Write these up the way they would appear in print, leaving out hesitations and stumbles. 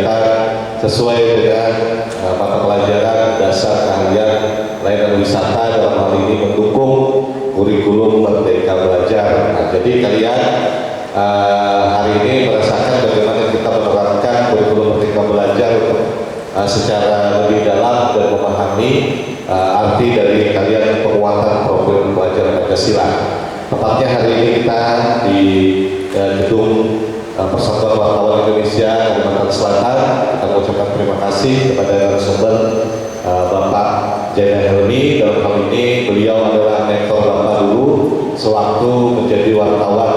kegiatan sesuai dengan mata pelajaran dasar keahlian layanan wisata, dalam hal ini mendukung kurikulum Merdeka Belajar. Nah, jadi kalian hari ini merasakan bagaimana kita menerapkan kurikulum Merdeka Belajar untuk secara lebih dalam dan memahami arti dari kalian penguatan program belajar Pancasila. Tepatnya hari ini kita di gedung Persatuan Wartawan Indonesia Kalimantan Selatan. Kita mengucapkan terima kasih kepada narasumber Bapak Jaina Helmi. Dalam hal ini beliau adalah mentor Bapak dulu sewaktu menjadi wartawan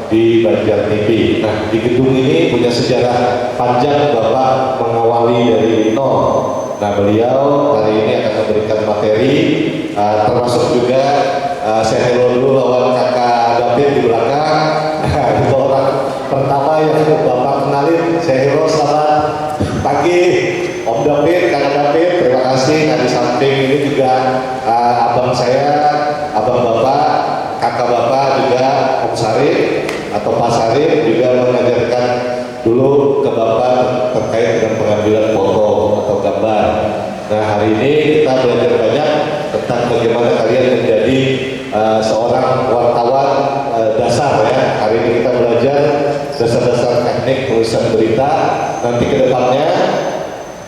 di Banjar TV. Nah, di gedung ini punya sejarah panjang Bapak mengawali dari nol. Nah, beliau hari ini akan memberikan materi, termasuk juga saya hello dulu lawan kakak David di belakang. Nah, itu orang pertama yang Bapak kenalin. Saya hello, selamat pagi Om David, kakak David. Terima kasih. Nah, di samping ini juga abang saya, abang Bapak, kakak Bapak juga Om Sarif atau Pak Sarif juga mengajarkan dulu ke Bapak terkait dengan pengambilan foto atau gambar. Nah, hari ini kita belajar banyak tentang bagaimana kalian menjadi seorang wartawan dasar ya. Hari ini kita belajar dasar-dasar teknik penulisan berita. Nanti ke depannya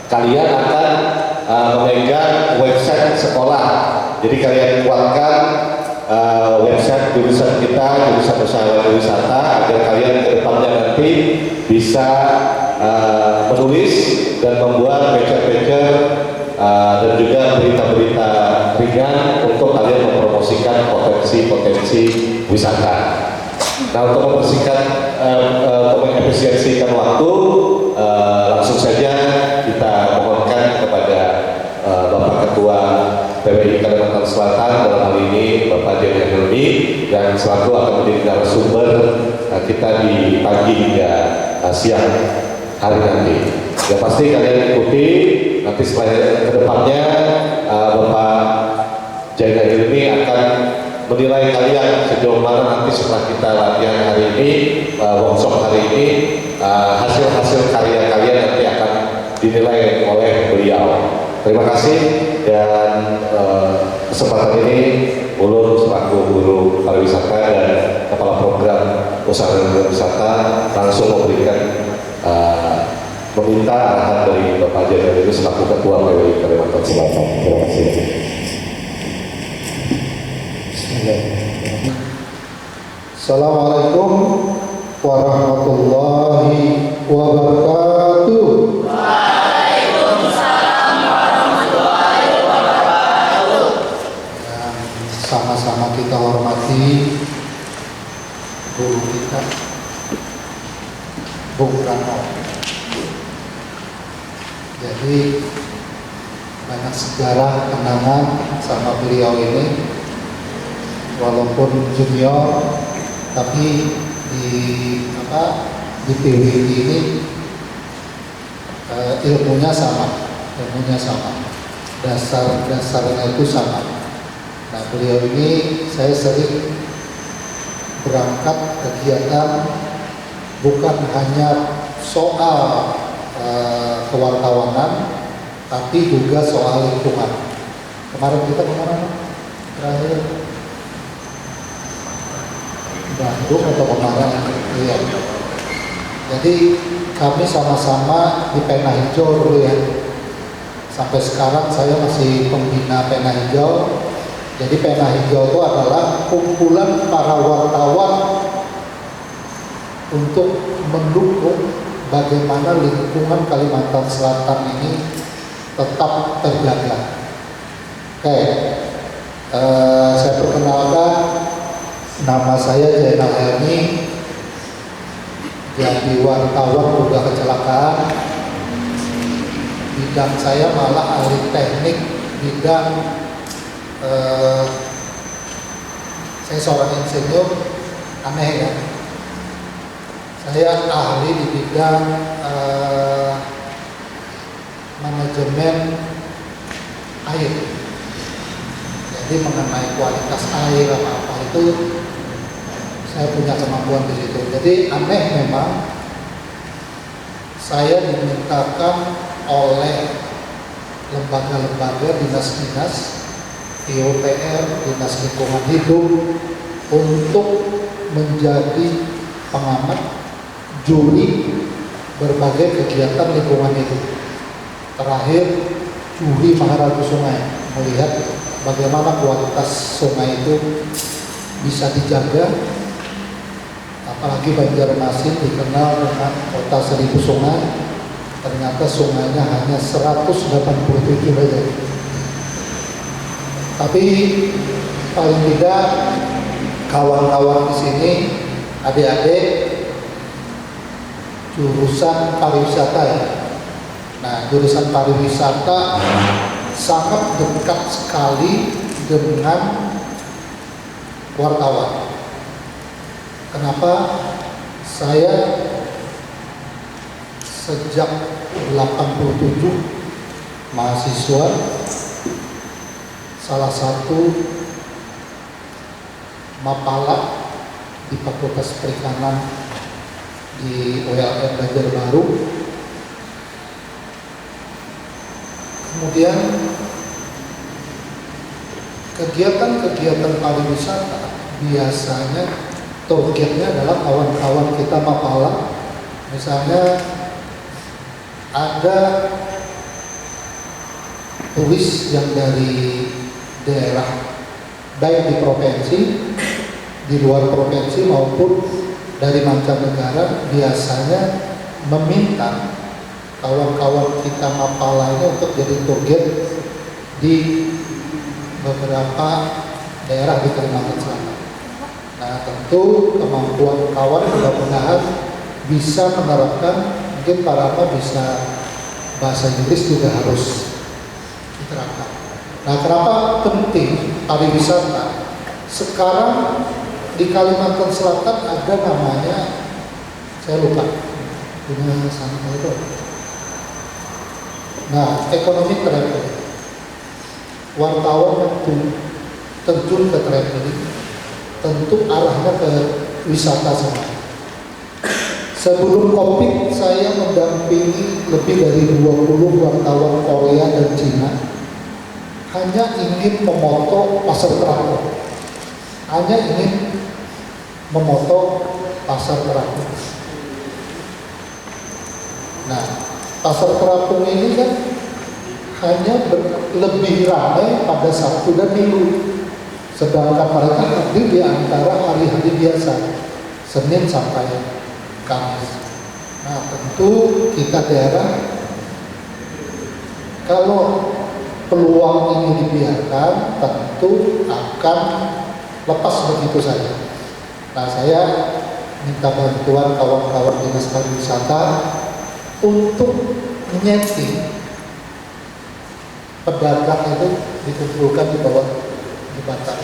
kalian akan memegang website sekolah. Jadi kalian kuatkan website jurusan kita, jurusan usaha wisata, agar kalian ke depannya nanti bisa menulis dan membuat pager-pager dan juga berita-berita ringan untuk kalian mempromosikan potensi-potensi wisata. Nah, untuk mempersingkat, mengefisiensikan waktu, langsung saja kita mohonkan kepada Bapak Ketua PWI Kalimantan Selatan, dalam hal ini Bapak Jaina Helmi, yang selalu akan menjadi narasumber kita di pagi hingga siang hari nanti. Ya, pasti kalian ikuti. Nanti setelah kedepannya Bapak Jaina Helmi akan menilai kalian sejauh mana nanti setelah kita latihan hari ini, workshop hari ini, hasil-hasil karya kalian nanti akan dinilai oleh beliau. Terima kasih, dan kesempatan ini ulun selaku guru pariwisata dan kepala program usaha dan wisata langsung memberikan meminta arahan dari Bapak Jaina Helmi selaku Ketua PWI Kalimantan Selatan. Terima kasih. Assalamualaikum warahmatullahi wabarakatuh. Waalaikumsalam warahmatullahi wabarakatuh. Yang sama-sama kita hormati guru kita, Bung Rano. Jadi banyak sejarah kenangan sama beliau ini. Walaupun junior, tapi di PWI ini ilmunya sama, dasarnya itu sama. Nah, beliau ini saya sering berangkat kegiatan bukan hanya soal kewartawanan, tapi juga soal lingkungan. Kemarin kita kemana? Terakhir Bandung atau kemarin? Iya. Jadi kami sama-sama di Pena Hijau dulu ya. Sampai sekarang saya masih pembina Pena Hijau. Jadi Pena Hijau itu adalah kumpulan para wartawan untuk mendukung bagaimana lingkungan Kalimantan Selatan ini tetap terjaga. Oke, saya perkenalkan. Nama saya Jaina Helmi, jadi wartawan udah kecelakaan. Bidang saya malah ahli teknik, bidang saya seorang insinyur, aneh ya. Saya ahli di bidang manajemen air. Jadi mengenai kualitas air apa itu saya punya kemampuan di situ. Jadi aneh memang saya dimintakan oleh lembaga-lembaga dinas-dinas, PUPR, Dinas Lingkungan Hidup, untuk menjadi pengamat juri berbagai kegiatan lingkungan hidup. Terakhir, juri Maharatu Sungai, melihat bagaimana kualitas sungai itu bisa dijaga, apalagi Banjarmasin dikenal dengan kota 1000 sungai, ternyata sungainya hanya 187 saja. Tapi paling tidak kawan-kawan di sini, adik-adik jurusan pariwisata ya. Nah, jurusan pariwisata sangat dekat sekali dengan wartawan. Kenapa? Saya sejak 87 mahasiswa, salah satu mapala di Fakultas Perikanan di ULM Banjarbaru. Kemudian kegiatan-kegiatan pariwisata biasanya targetnya adalah kawan-kawan kita mapala. Misalnya ada turis yang dari daerah, baik di provinsi, di luar provinsi maupun dari mancanegara, biasanya meminta kawan-kawan kita mapala ini untuk jadi tour guide di beberapa daerah di Kalimantan Selatan. Nah, tentu kemampuan kawan mudah-mudahan bisa menerapkan, mungkin para apa bisa bahasa Inggris juga harus diterapkan. Nah, kenapa penting pariwisata? Sekarang di Kalimantan Selatan ada namanya, saya lupa, dunia sana itu. Nah, ekonomi traveling. Wartawan yang terjun ke traveling tentu arahnya ke wisata semua. Sebelum COVID, saya mendampingi lebih dari 20 wartawan Korea dan Cina hanya ingin memoto pasar terapung, hanya ingin memoto pasar terapung. Nah, pasar terapung ini kan hanya lebih ramai pada Sabtu dan Minggu, sedangkan mereka hadir di antara hari-hari biasa, Senin sampai Kamis. Nah, tentu kita daerah, kalau peluang ini dibiarkan, tentu akan lepas begitu saja. Nah, saya minta bantuan kawan-kawan dinas pariwisata untuk menyeting pedagang itu dikumpulkan di bawah jembatan.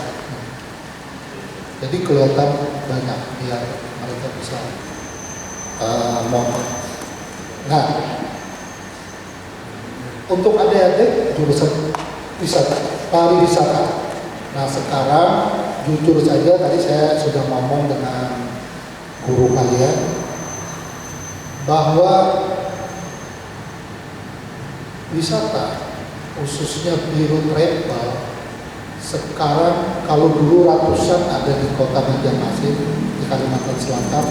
Jadi kelihatan banyak biar mereka bisa motor. Nah, untuk adik-adik jurusan wisata, pariwisata. Nah, sekarang jujur saja tadi saya sudah ngomong dengan guru kalian bahwa wisata khususnya Biro Travel sekarang, kalau dulu ratusan ada di kota Banjarmasin di Kalimantan Selatan,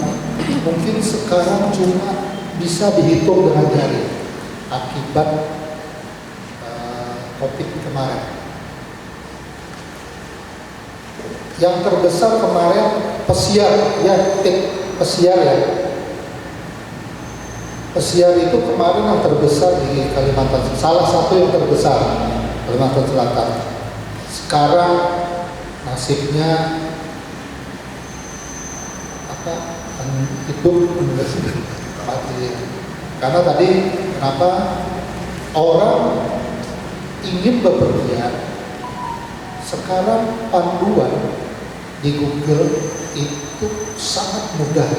mungkin sekarang cuma bisa dihitung dengan jari akibat COVID kemarin. Yang terbesar kemarin pesiar, ya pesiar ya. Pesiar itu kemarin yang terbesar di Kalimantan, salah satu yang terbesar Kalimantan Selatan. Sekarang nasibnya apa? Hidup mati. Karena tadi kenapa orang ingin bepergian? Sekarang panduan di Google itu sangat mudah.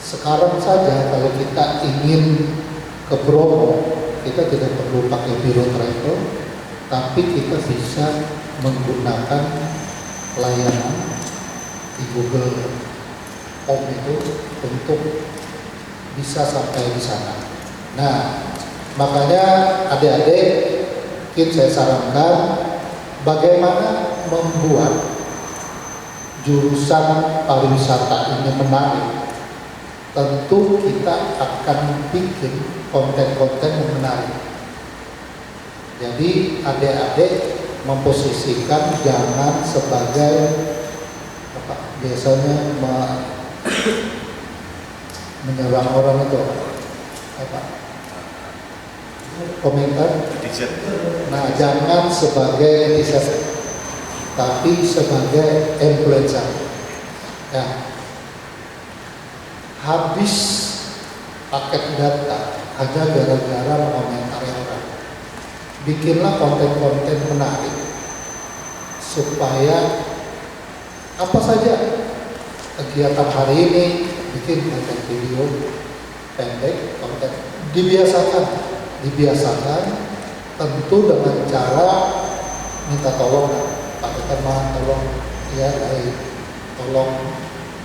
Sekarang saja kalau kita ingin ke Bromo, kita tidak perlu pakai Biro Travel, tapi kita bisa menggunakan layanan di Google Home itu untuk bisa sampai di sana. Nah, makanya adik-adik, mungkin saya sarankan bagaimana membuat jurusan pariwisata ini menarik. Tentu kita akan bikin konten-konten yang menarik. Jadi adik-adik memposisikan jangan sebagai apa biasanya menyerang orang itu apa komentar. Nah, jangan sebagai netizen, tapi sebagai influencer. Ya. Habis paket data hanya gara-gara mengomentari orang. Bikinlah konten-konten menarik supaya apa saja kegiatan hari ini bikin konten video pendek, konten dibiasakan tentu dengan cara minta tolong Pak teman, tolong ya tolong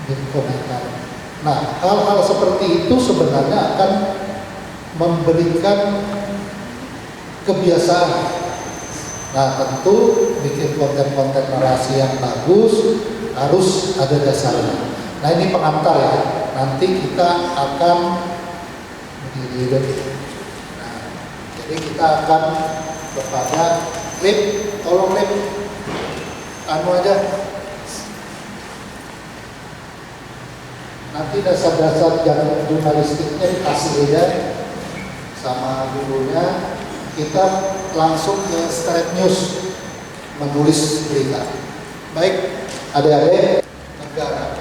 di komentar. Nah, hal-hal seperti itu sebenarnya akan memberikan kebiasaan. Nah, tentu bikin konten-konten narasi yang bagus harus ada dasarnya. Nah, ini pengantar ya. Nanti kita akan nah, jadi kita akan kepada Lip, tolong Lip, anu aja. Nanti dasar-dasar jurnalistiknya dikasih aja sama gurunya. Kita langsung ke Straight News menulis berita. Baik, adik-adik, negara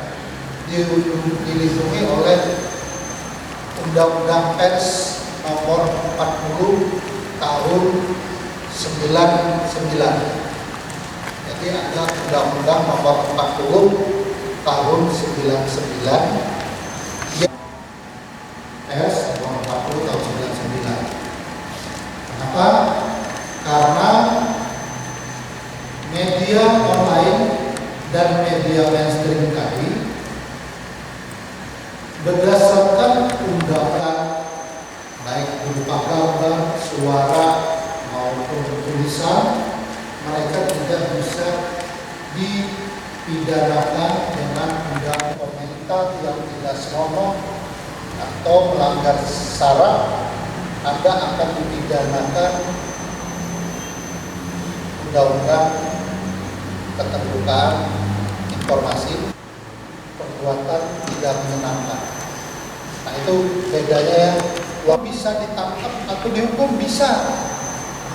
dilindungi oleh Undang-Undang Pers nomor 40 tahun 99. Jadi ada Undang-Undang nomor 40 tahun 99 Pers nomor 40 tahun 99. Kenapa? Karena media online dan media mainstream tadi berdasarkan undangan baik berupa gambar, suara maupun tulisan, mereka tidak bisa dipidanakan dengan undang komentar yang tidak senonoh atau melanggar syarat. Anda akan dipidanakan undang-undang keterbukaan informasi perbuatan tidak menyenangkan. Nah, itu bedanya ya. Bisa ditangkap atau dihukum bisa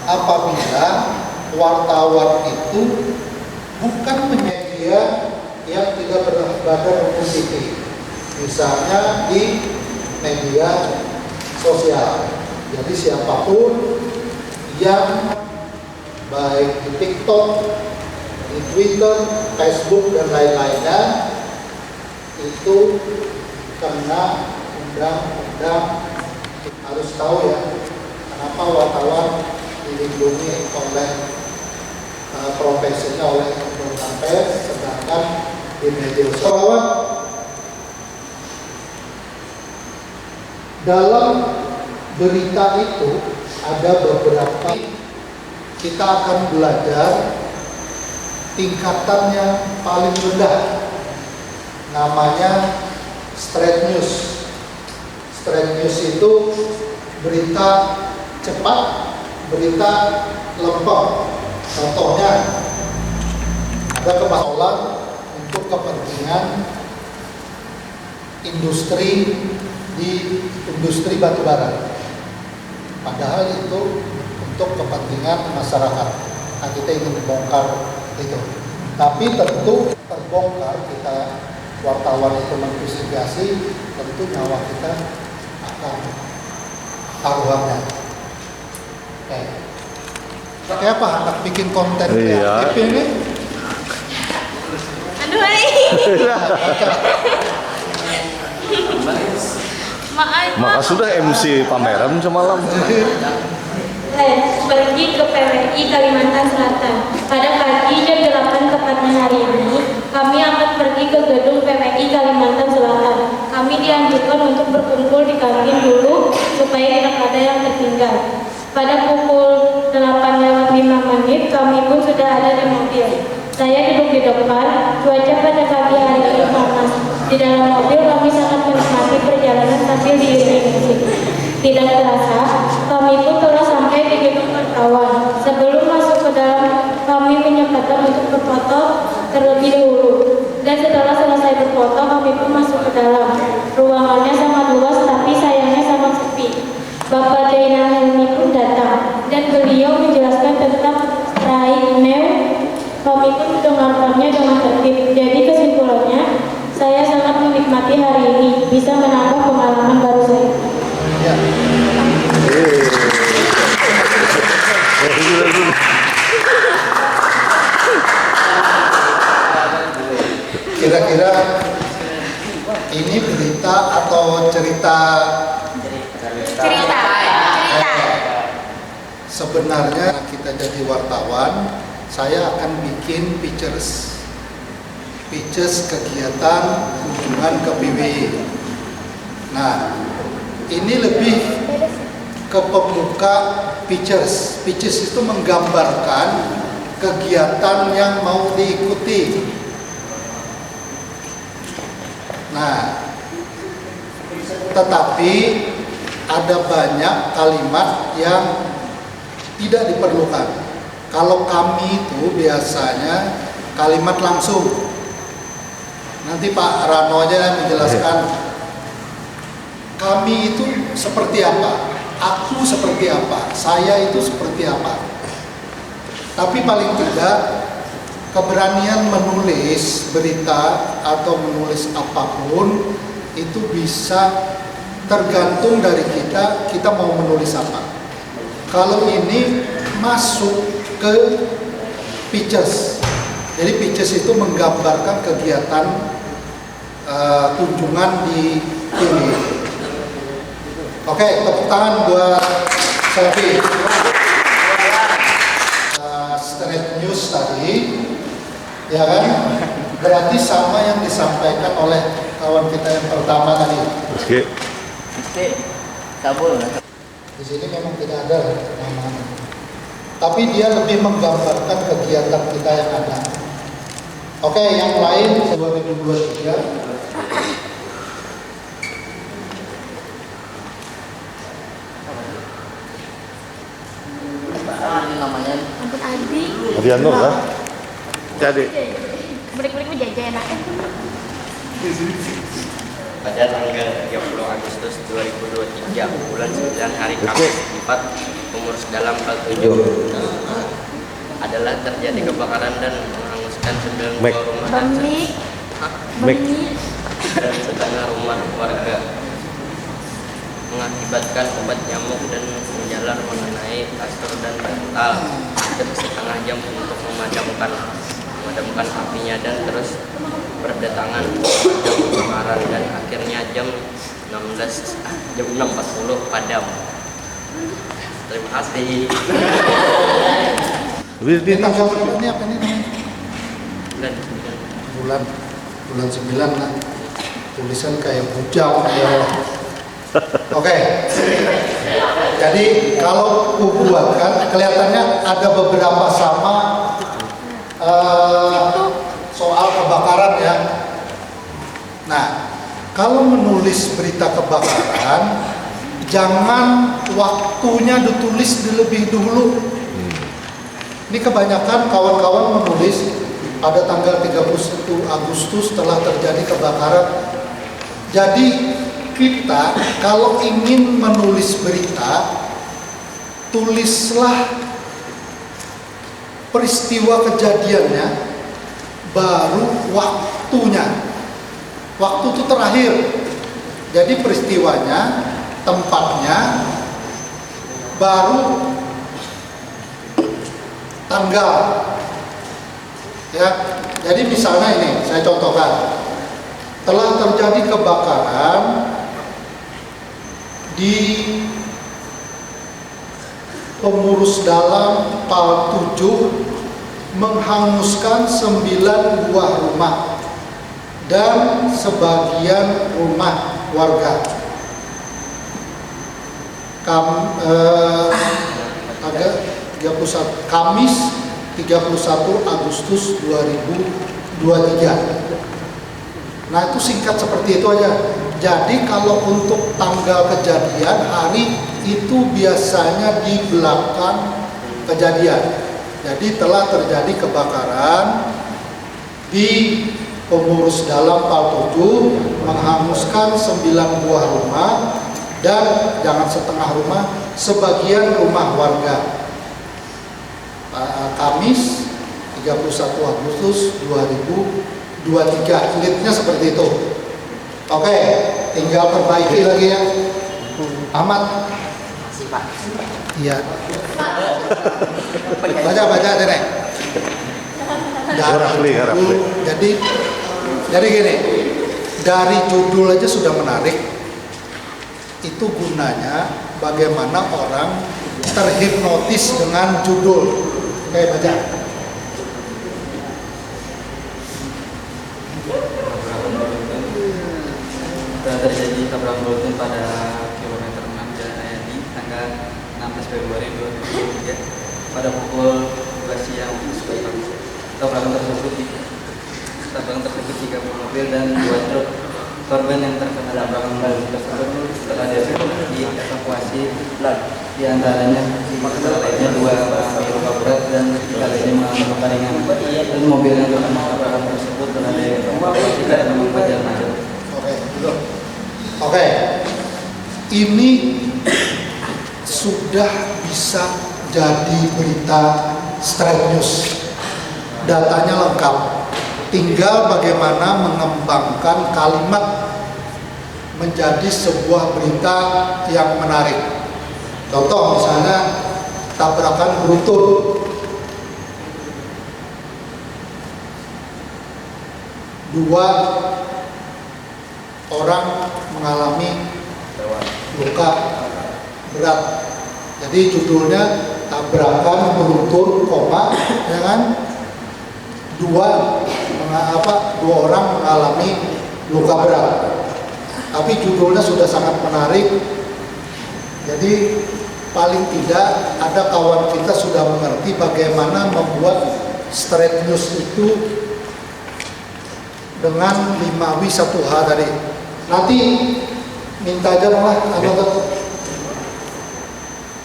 apabila wartawan itu bukan media yang tidak berbadan hukum sipil, misalnya di media sosial. Jadi siapapun yang baik di TikTok, di Twitter, Facebook dan lain-lainnya itu kena undang-undang. Harus tahu ya, kenapa wartawan dilindungi oleh profesinya oleh undang-undang pers, sedangkan di media sosial dalam berita itu ada beberapa. Kita akan belajar tingkatannya paling rendah, namanya straight news. Straight news itu berita cepat, berita lempeng. Contohnya ada kemasolan untuk kepentingan industri di industri batubara, padahal itu untuk kepentingan masyarakat. Nah, kita ingin membongkar itu, tapi tentu terbongkar, kita wartawan itu menginvestigasi, tentu nyawa kita akan taruhannya. Kayak apa anak bikin konten kreatif ini? Aduh, Maka sudah MC pameran semalam. pergi ke PWI Kalimantan Selatan. Pada pagi jam 8 tepatnya hari ini, kami akan pergi ke gedung PWI Kalimantan Selatan. Kami dianjurkan untuk berkumpul di kantin dulu supaya tidak ada yang tertinggal. Pada pukul 8:05 kami pun sudah ada di mobil. Saya duduk di depan, cuaca pada pagi hari ini panas. Di dalam mobil kami sangat menikmati perjalanan sambil diiringi musik. Tidak terasa, kami pun telah sampai di gedung wartawan. Sebelum masuk ke dalam, kami menyempatkan untuk berfoto terlebih dahulu. Dan setelah selesai berfoto, kami pun masuk ke dalam. Ruangannya sangat luas, tapi sayangnya sangat sepi. Bapak Zainal Helmi pun datang, dan beliau menjelaskan tentang Rai Neu. Kami pun mendengarkannya dengan tertib. Jadi kesimpulannya, saya sangat menikmati hari ini, bisa menambah pengalaman baru saya. Ya. Kira-kira ini berita atau cerita? Cerita. Sebenarnya kita jadi wartawan, saya akan bikin pictures kegiatan kunjungan ke PWI. Nah, ini lebih ke pemuka pictures. Pictures itu menggambarkan kegiatan yang mau diikuti. Nah, tetapi ada banyak kalimat yang tidak diperlukan. Kalau kami itu biasanya kalimat langsung. Nanti Pak Rano aja menjelaskan kami itu seperti apa, aku seperti apa, saya itu seperti apa. Tapi paling tidak keberanian menulis berita atau menulis apapun itu bisa tergantung dari kita mau menulis apa. Kalau ini masuk ke pictures, jadi pictures itu menggambarkan kegiatan kunjungan di ini. Oke, tepuk tangan buat Selvi. Street News tadi, ya kan? Berarti sama yang disampaikan oleh kawan kita yang pertama tadi. Oke. Di sini memang tidak ada nama, tapi dia lebih menggambarkan kegiatan kita yang ada. Oke, yang lain 2023. Namanya Ampun Adi. Adiano lah. Jadi. Balik-balik jajan enak. Pada tanggal 30 Agustus 2023 bulan 9 hari Kamis 4 pengurus dalam hal 7 adalah terjadi kebakaran dan menghanguskan 9 buah rumah dan setengah rumah warga, mengakibatkan obat nyamuk dan menjalar mengenai kasur dan bantal. Setengah jam untuk memadamkan apinya dan terus berdatangan kebakaran dan akhirnya jam 6.40 padam. Terima kasih. Ini tanggal berapa ini apa ini namanya? Bulan 9 lah. Tulisan kayak bujang ya. Oke. Jadi kalau kubuatkan kelihatannya ada beberapa sama soal kebakaran ya. Nah, kalau menulis berita kebakaran, jangan waktunya ditulis lebih dulu. Ini kebanyakan kawan-kawan menulis pada tanggal 31 Agustus telah terjadi kebakaran. Jadi kita kalau ingin menulis berita, tulislah peristiwa kejadiannya, baru waktunya. Waktu itu terakhir. Jadi peristiwanya, tempatnya, baru tanggal. Ya. Jadi misalnya ini, saya contohkan. Telah terjadi kebakaran di pengurus dalam PAL 7 menghanguskan 9 buah rumah dan sebagian rumah warga. Ada 31 Kamis 31 Agustus 2023. Nah, itu singkat seperti itu aja. Jadi kalau untuk tanggal kejadian hari itu biasanya di belakang kejadian. Jadi telah terjadi kebakaran di pengurus dalam PAL 7 menghanguskan 9 buah rumah dan jangan setengah rumah, sebagian rumah warga. Kamis 31 Agustus 2023. Leadnya seperti itu. Oke, tinggal perbaiki lagi ya. Ahmad. Iya. Baca Nenek. Jadi gini, dari judul aja sudah menarik. Itu gunanya bagaimana orang terhipnotis dengan judul. Oke, baca. Terjadi tabrakan beruntun pada kilometer 6 Jalan Ayadi tanggal 16 Februari 2023 pada pukul 12 siang waktu Indonesia. Tabrakan tersebut 3 mobil dan 2 truk. Korban yang terkena tabrakan tersebut telah dievakuasi. Di antaranya 2 mengalami luka berat dan 3 lainnya mengalami luka ringan. Dan mobil yang terkena tabrakan tersebut telah dievakuasi karena membuat jalan macet. Oke, ini sudah bisa jadi berita straight news. Datanya lengkap. Tinggal bagaimana mengembangkan kalimat menjadi sebuah berita yang menarik. Contoh misalnya tabrakan beruntun. Dua orang mengalami luka berat. Jadi judulnya tabrakan beruntun, ya kan? Dua orang mengalami luka berat. Tapi judulnya sudah sangat menarik. Jadi paling tidak ada kawan kita sudah mengerti bagaimana membuat straight news itu dengan 5W 1H tadi. Nanti minta aja lah anggota.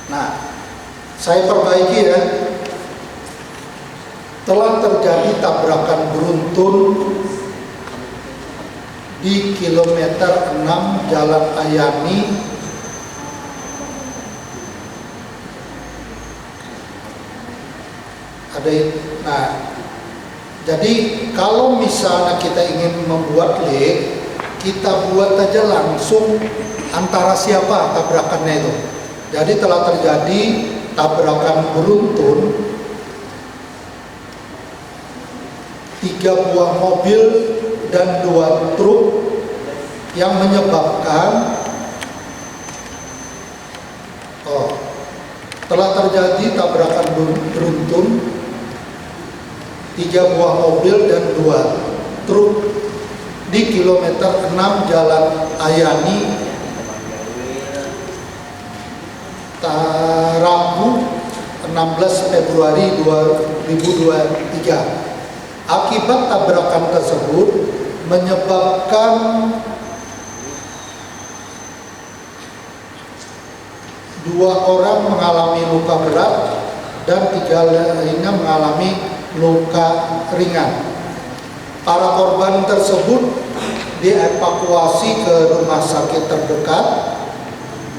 Nah, saya perbaiki ya. Telah terjadi tabrakan beruntun di kilometer 6 Jalan Ayani nah, jadi kalau misalnya kita ingin membuat link, kita buat aja langsung antara siapa tabrakannya itu. Jadi telah terjadi tabrakan beruntun 3 buah mobil dan 2 truk yang menyebabkan telah terjadi tabrakan beruntun 3 buah mobil dan 2 truk di kilometer 6 Jalan Ayani Rabu 16 Februari 2023. Akibat tabrakan tersebut menyebabkan 2 orang mengalami luka berat dan 3 lainnya mengalami luka ringan. Para korban tersebut dievakuasi ke rumah sakit terdekat,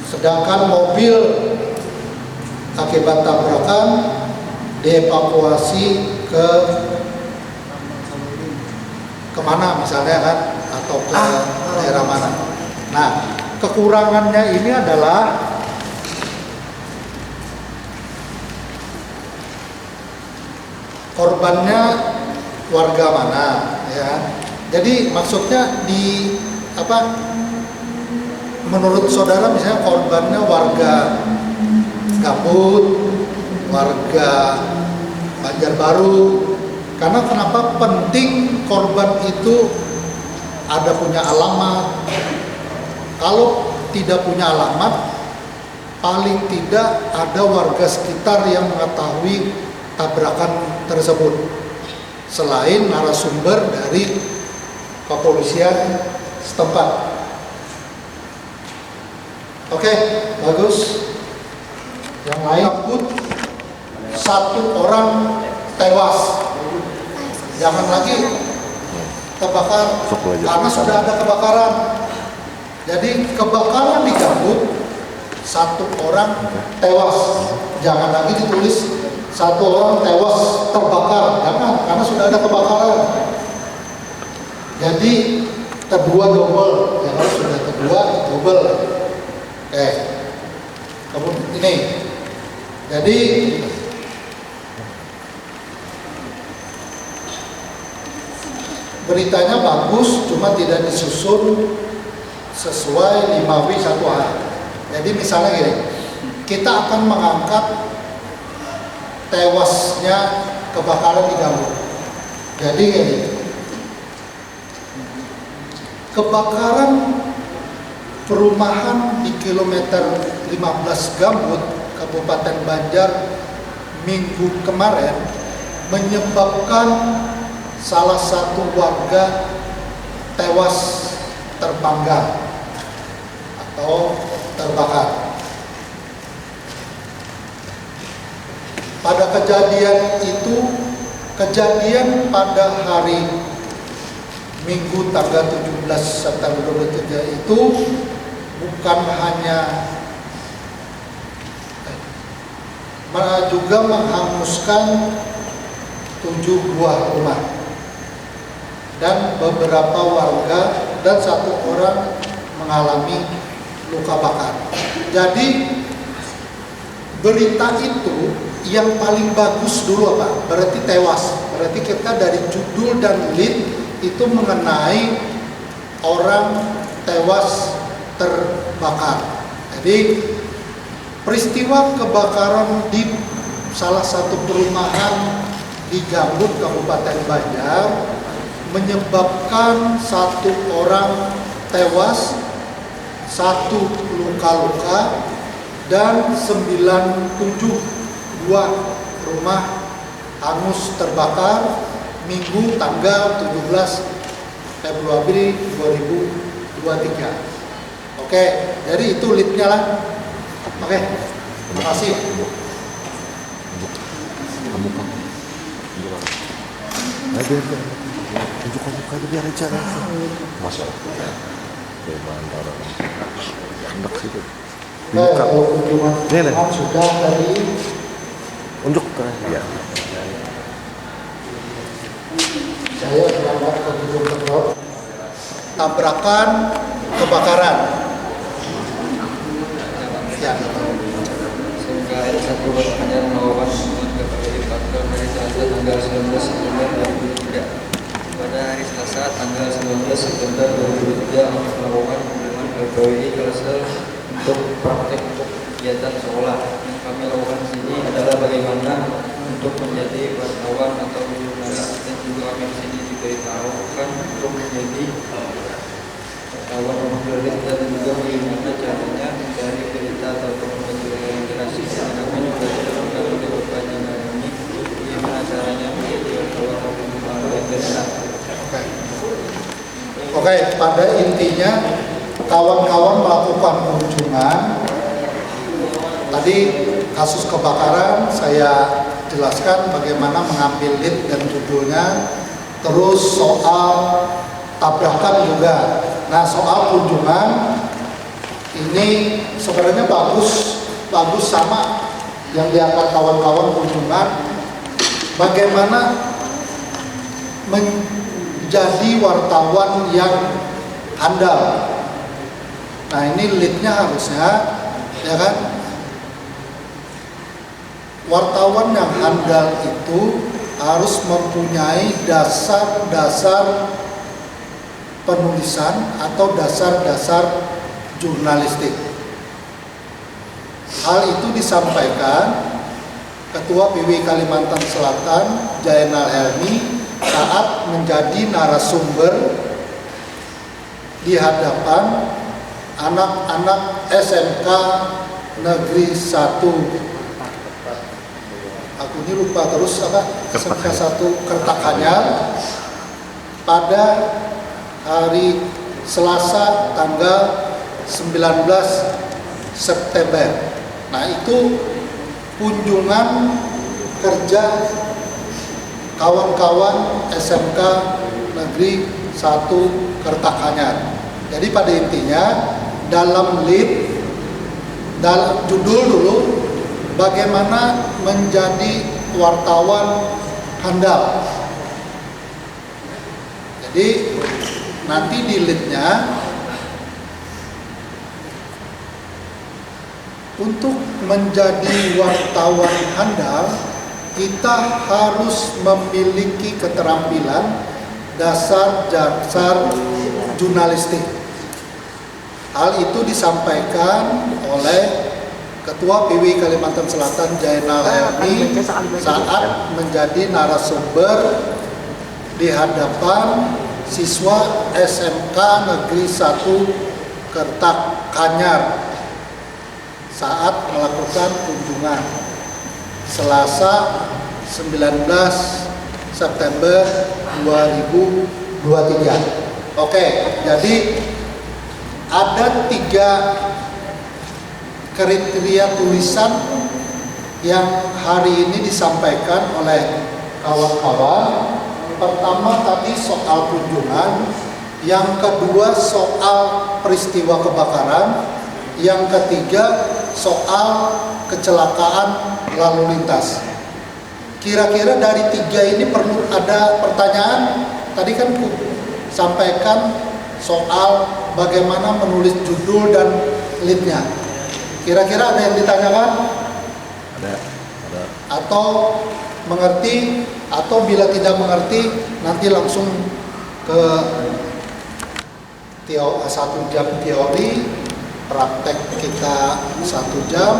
sedangkan mobil akibat tabrakan dievakuasi ke kemana misalnya kan, atau ke daerah mana. Nah, kekurangannya ini adalah korbannya warga mana, ya. Jadi maksudnya menurut saudara misalnya korbannya warga Gambut, warga Banjarbaru. Karena kenapa penting korban itu ada punya alamat. Kalau tidak punya alamat, paling tidak ada warga sekitar yang mengetahui tabrakan tersebut selain narasumber dari kepolisian setempat. Oke, bagus. Yang lain, satu orang tewas. Jangan lagi kebakar karena sudah ada kebakaran. Jadi kebakaran di Gambut, satu orang tewas. Jangan lagi ditulis satu orang tewas terbakar, jangan, karena sudah ada kebakaran. Jadi kedua double, ya kalau sudah kedua double. Kemudian ini, jadi beritanya bagus, cuma tidak disusun sesuai 5W 1H. Jadi misalnya gini, kita akan mengangkat tewasnya kebakaran di Gambut. Jadi gini, kebakaran perumahan di kilometer 15 Gambut, Kabupaten Banjar minggu kemarin menyebabkan salah satu warga tewas terpanggang atau terbakar. Pada kejadian itu, kejadian pada hari Minggu tanggal 17 September 2023 itu bukan hanya juga menghanguskan 7 buah rumah dan beberapa warga dan 1 orang mengalami luka bakar. Jadi berita itu yang paling bagus dulu apa? Berarti tewas. Berarti kita dari judul dan lead itu mengenai orang tewas terbakar. Jadi peristiwa kebakaran di salah satu perumahan di Gambut, Kabupaten Banjar menyebabkan 1 orang tewas, 1 luka-luka, dan 97 buah rumah hangus terbakar Minggu tanggal 17 Februari 2023. Oke, jadi itu leadnya lah. Oke, terima kasih. Tunjukkan mukanya biar aja langsung. Masya Allah. Hendak situ. Kunjungan sudah tadi. Unjuk ke ya. Saya berangkat ke gedung Kedok. Tabrakan kebakaran. Ya. Sehingga R1 Banjar melakukan KPI Faktor hari Selasa tanggal 19 September 2023. Pada hari Selasa tanggal 19 September 2023 melakukan kunjungan ke KPI Kalsel untuk praktek kegiatan sekolah. Yang kami lakukan di sini adalah bagaimana untuk menjadi wartawan atau jurnalis, dan juga kami di sini diberitahukan untuk menjadi wartawan atau jurnalis, dan juga bagaimana caranya mencari berita atau pembelajaran generasi. Dan kami juga sudah mengetahui beberapa channel ini bagaimana caranya menjadi wartawan atau jurnalis. Oke, pada intinya kawan-kawan melakukan kunjungan. Tadi kasus kebakaran saya jelaskan bagaimana mengambil lead dan judulnya. Terus soal tabrakan juga. Nah, soal kunjungan ini sebenarnya bagus sama yang diangkat kawan-kawan kunjungan. Bagaimana menjadi wartawan yang handal. Nah, ini leadnya harusnya, ya kan? Wartawan yang handal itu harus mempunyai dasar-dasar penulisan atau dasar-dasar jurnalistik. Hal itu disampaikan Ketua PWI Kalimantan Selatan Jainal Helmi saat menjadi narasumber di hadapan anak-anak SMK Negeri 1. Aku ini lupa terus apa? SMK 1 Kertakanyar pada hari Selasa tanggal 19 September. Nah, itu kunjungan kerja kawan-kawan SMK Negeri 1 Kertakanyar. Jadi pada intinya dalam lead, dalam judul dulu, bagaimana menjadi wartawan handal. Jadi nanti di leadnya, untuk menjadi wartawan handal, kita harus memiliki keterampilan dasar jurnalistik. Hal itu disampaikan oleh Ketua PWI Kalimantan Selatan Jainal Helmi saat menjadi narasumber di hadapan siswa SMK Negeri 1 Kertakanyar saat melakukan kunjungan Selasa 19 September 2023. Oke, jadi ada 3 kriteria tulisan yang hari ini disampaikan oleh kawan-kawan. Pertama tadi soal kunjungan, yang kedua soal peristiwa kebakaran, yang ketiga soal kecelakaan lalu lintas. Kira-kira dari 3 ini perlu ada pertanyaan. Tadi kan sampaikan soal bagaimana menulis judul dan leadnya. Kira-kira ada yang ditanyakan? Ada. Atau mengerti, atau bila tidak mengerti nanti langsung ke 1 jam teori, praktek kita 1 jam.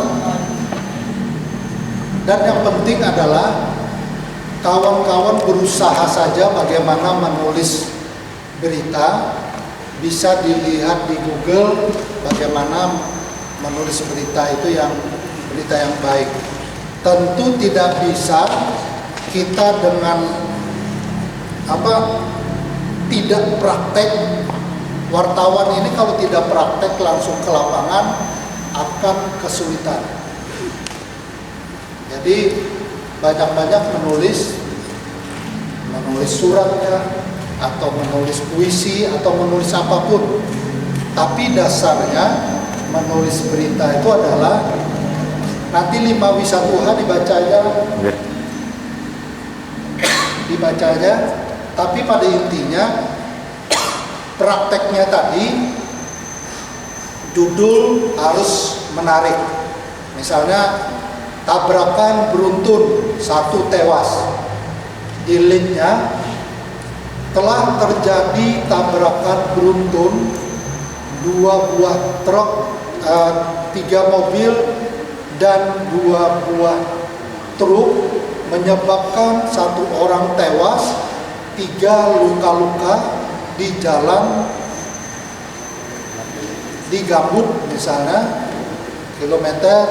Dan yang penting adalah kawan-kawan berusaha saja bagaimana menulis berita. Bisa dilihat di Google bagaimana menulis berita itu yang berita yang baik. Tentu tidak bisa kita dengan tidak praktek. Wartawan ini kalau tidak praktek langsung ke lapangan akan kesulitan. Jadi banyak-banyak menulis suratnya, atau menulis puisi, atau menulis apapun. Tapi dasarnya menulis berita itu adalah nanti 5 wisatuha dibacanya, tapi pada intinya prakteknya tadi judul harus menarik. Misalnya tabrakan beruntun 1 tewas. Di linknya telah terjadi tabrakan beruntun 2 buah truk, 3 mobil dan 2 buah truk, menyebabkan 1 orang tewas, 3 luka-luka di jalan di Gambut misalnya, kilometer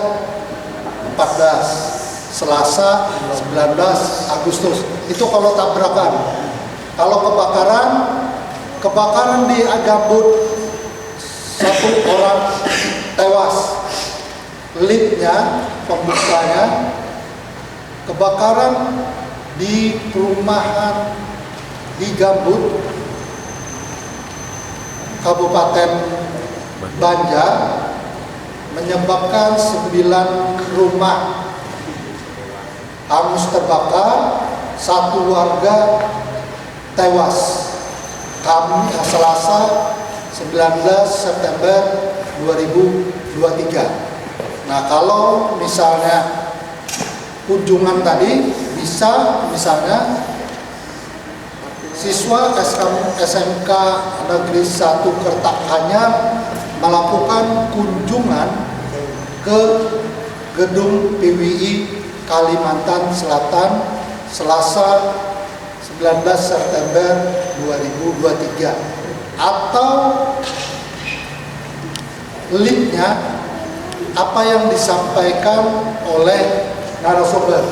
14 Selasa 19 Agustus. Itu kalau tabrakan. Kalau kebakaran di Gambut 1 orang tewas. Leadnya, pembukanya, kebakaran di perumahan di Gambut, Kabupaten Banjar, menyebabkan 9 rumah hangus terbakar, 1 warga tewas. Selasa 19 September 2023. Nah, kalau misalnya kunjungan tadi bisa misalnya siswa SMK Negeri 1 Kertakanyar melakukan kunjungan ke gedung PWI Kalimantan Selatan, Selasa 19 September 2023, atau lead-nya apa yang disampaikan oleh narasumber.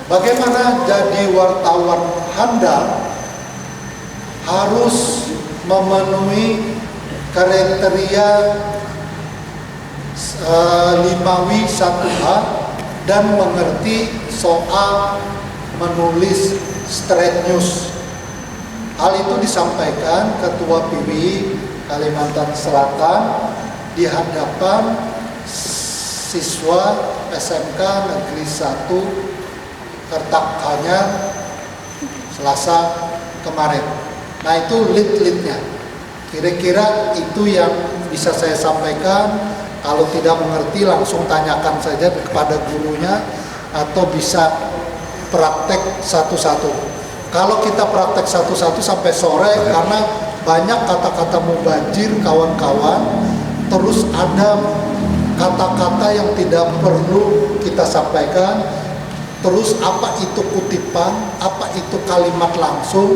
Bagaimana jadi wartawan handal harus memenuhi kriteria 5W 1H dan mengerti soal menulis straight news. Hal itu disampaikan Ketua PWI Kalimantan Selatan di hadapan siswa SMK Negeri 1 Kertakanyar Selasa kemarin. Nah, itu lead-leadnya. Kira-kira itu yang bisa saya sampaikan. Kalau tidak mengerti langsung tanyakan saja kepada gurunya atau bisa praktek satu-satu. Kalau kita praktek satu-satu sampai sore, karena banyak kata-kata mubazir kawan-kawan, terus ada kata-kata yang tidak perlu kita sampaikan, terus apa itu kutipan, apa itu kalimat langsung,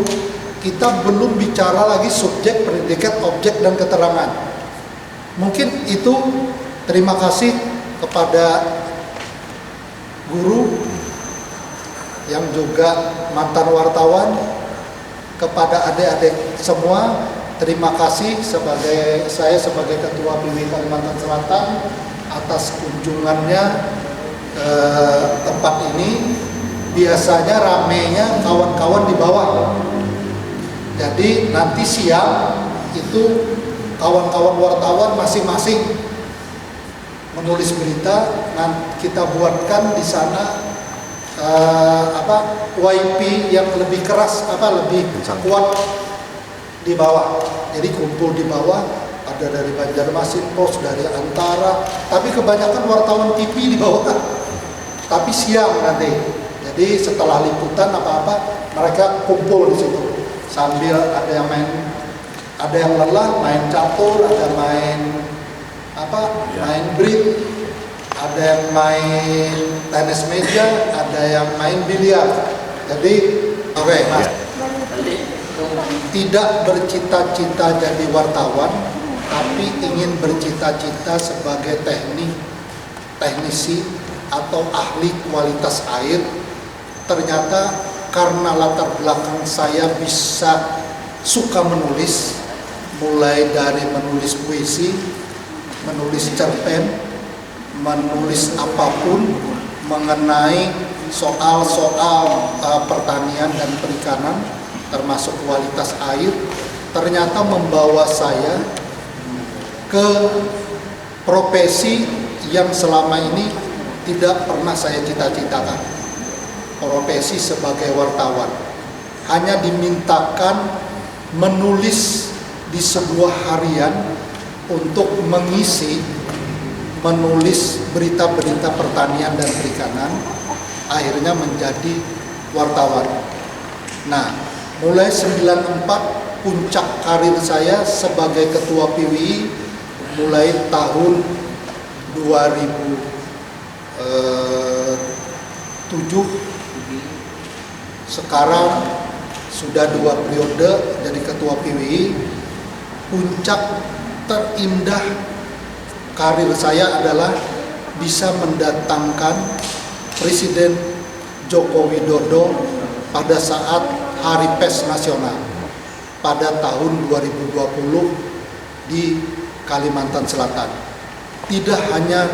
kita belum bicara lagi subjek, predikat, objek, dan keterangan. Mungkin itu. Terima kasih kepada guru yang juga mantan wartawan, kepada adik-adik semua. Terima kasih saya sebagai Ketua PWI Kalimantan Selatan atas kunjungannya ke tempat ini. Biasanya ramenya kawan-kawan di bawah. Jadi nanti siang itu kawan-kawan wartawan masing-masing menulis berita, kita buatkan di sana YP yang lebih keras, lebih kuat di bawah. Jadi kumpul di bawah, ada dari Banjarmasin Pos, dari Antara, tapi kebanyakan wartawan TV di bawah. Tapi siang nanti. Jadi setelah liputan apa-apa, mereka kumpul di situ. Sambil ada yang lelah, main catur, ada main main bridge, ada yang main tenis meja, ada yang main biliar. Jadi Mas, tidak bercita-cita jadi wartawan, tapi ingin bercita-cita sebagai teknisi atau ahli kualitas air. Ternyata karena latar belakang saya bisa suka menulis, mulai dari menulis puisi, menulis cerpen, menulis apapun mengenai soal-soal pertanian dan perikanan, termasuk kualitas air, ternyata membawa saya ke profesi yang selama ini tidak pernah saya cita-citakan. Profesi sebagai wartawan. Hanya dimintakan menulis di sebuah harian untuk menulis berita-berita pertanian dan perikanan, akhirnya menjadi wartawan. Nah, mulai 94 puncak karir saya sebagai Ketua PWI mulai tahun 2007, sekarang sudah 2 periode jadi Ketua PWI. Puncak terindah karir saya adalah bisa mendatangkan Presiden Joko Widodo pada saat Hari Pers Nasional pada tahun 2020 di Kalimantan Selatan. Tidak hanya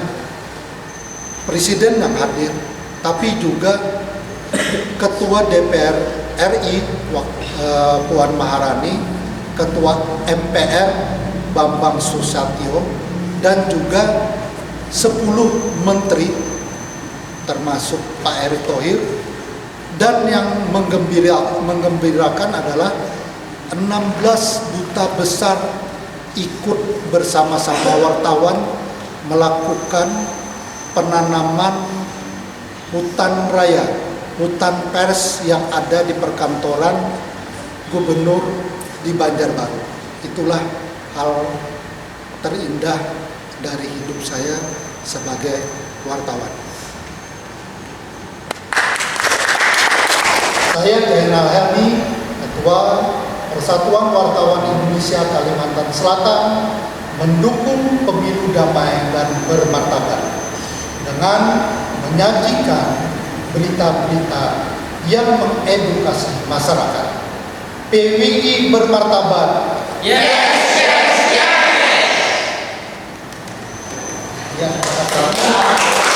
Presiden yang hadir, tapi juga Ketua DPR RI Puan Maharani, Ketua MPR Bambang Susatyo, dan juga 10 menteri termasuk Pak Erick Thohir. Dan yang menggembirakan adalah 16 duta besar ikut bersama-sama wartawan melakukan penanaman hutan raya, hutan pers yang ada di perkantoran gubernur di Banjarbaru. Itulah hal terindah dari hidup saya sebagai wartawan. Saya Jainal Helmi, Ketua Persatuan Wartawan Indonesia Kalimantan Selatan, mendukung pemilu damai dan bermartabat dengan menyajikan berita-berita yang mengedukasi masyarakat. PWI bermartabat. Yes, yes, yes. Ya, terima kasih.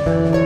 Yes.